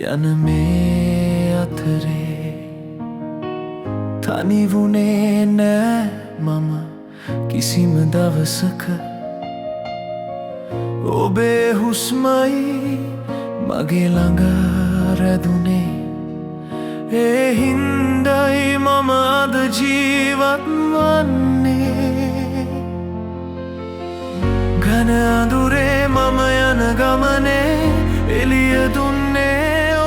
යන මේ අතරේ තනි වුණේ නෑ මම කිසිම දවසක. ඔබේ හුස්මයි මගේ ළඟ රැඳුනේ. ඒ හින්දයි මම අද ජීවත් වන්නේ. ඝන අඳුරේ මම යන ගමනේ එළිය දුන්නේ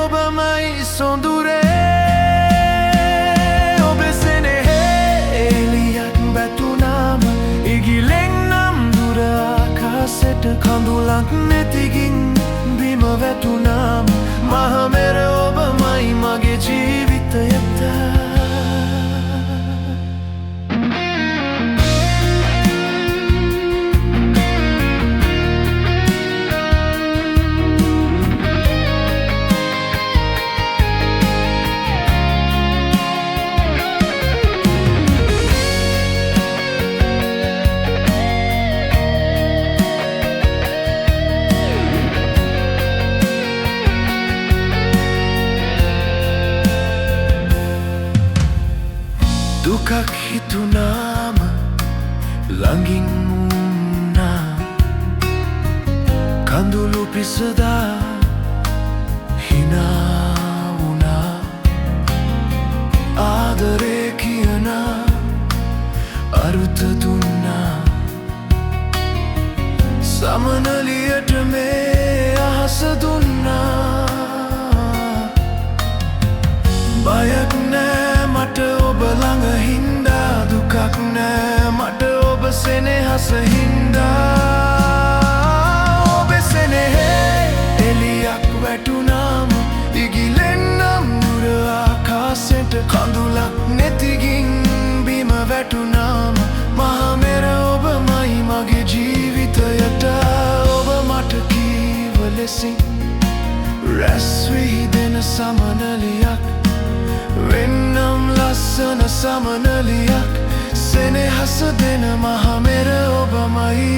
ඔබමයි සොඳුරේ. ඔබ සෙනෙහේ එළියක් වැටුනාම ඉගිලෙන් නම් දුර ආකාශයට කඳුලක් නැතිගින් බිම වැටුනාම මහ මෙර ඔබමයි මගේ ජීවිතයට. දුකක් හිතුනාම ළඟින් වුණා. කඳුළු පිසදා හිනා වුණා. ආදරේ කියන අරුත දුන්නා. සමනලියට මේ අහස දුන්නා. බයක් නෑ මට ඔබ ළඟ හින්දා. දුකක් නෑ මට ඔබ සෙනෙහස හින්දා. ඔබ සෙනෙහේ එළියක් වැටුනාම ඉගිලෙන්නම් දුර ආකාශයට කඳුලක් නැතිගින් බිම වැටුනාම මහ මෙර ඔබමයි මගේ ජීවිතයට. ඔබ මට කීව ලෙසින් රැස් වී දෙන සමනලියක්. වෙන්නම් ලස්සන සමනලියක්. සෙනෙහස දෙන මහ මෙර ඔබමයි.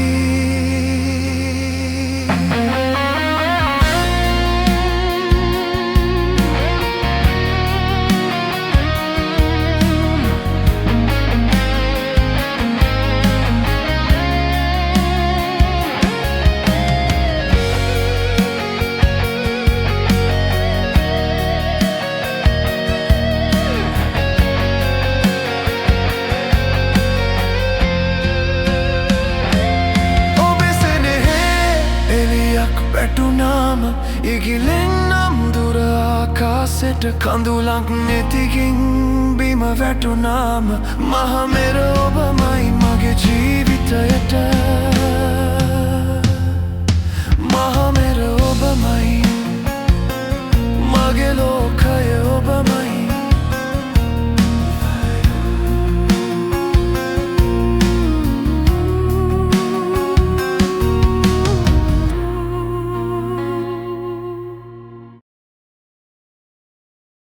වැටුනාම ඉගිලෙන්නම් දුර ආකාශයට කඳුලක් නැතිගින් බිම වැටුනාම මහ මෙර ඔබමයි මගේ ජීවිතයට. මහ මෙර ඔබමයි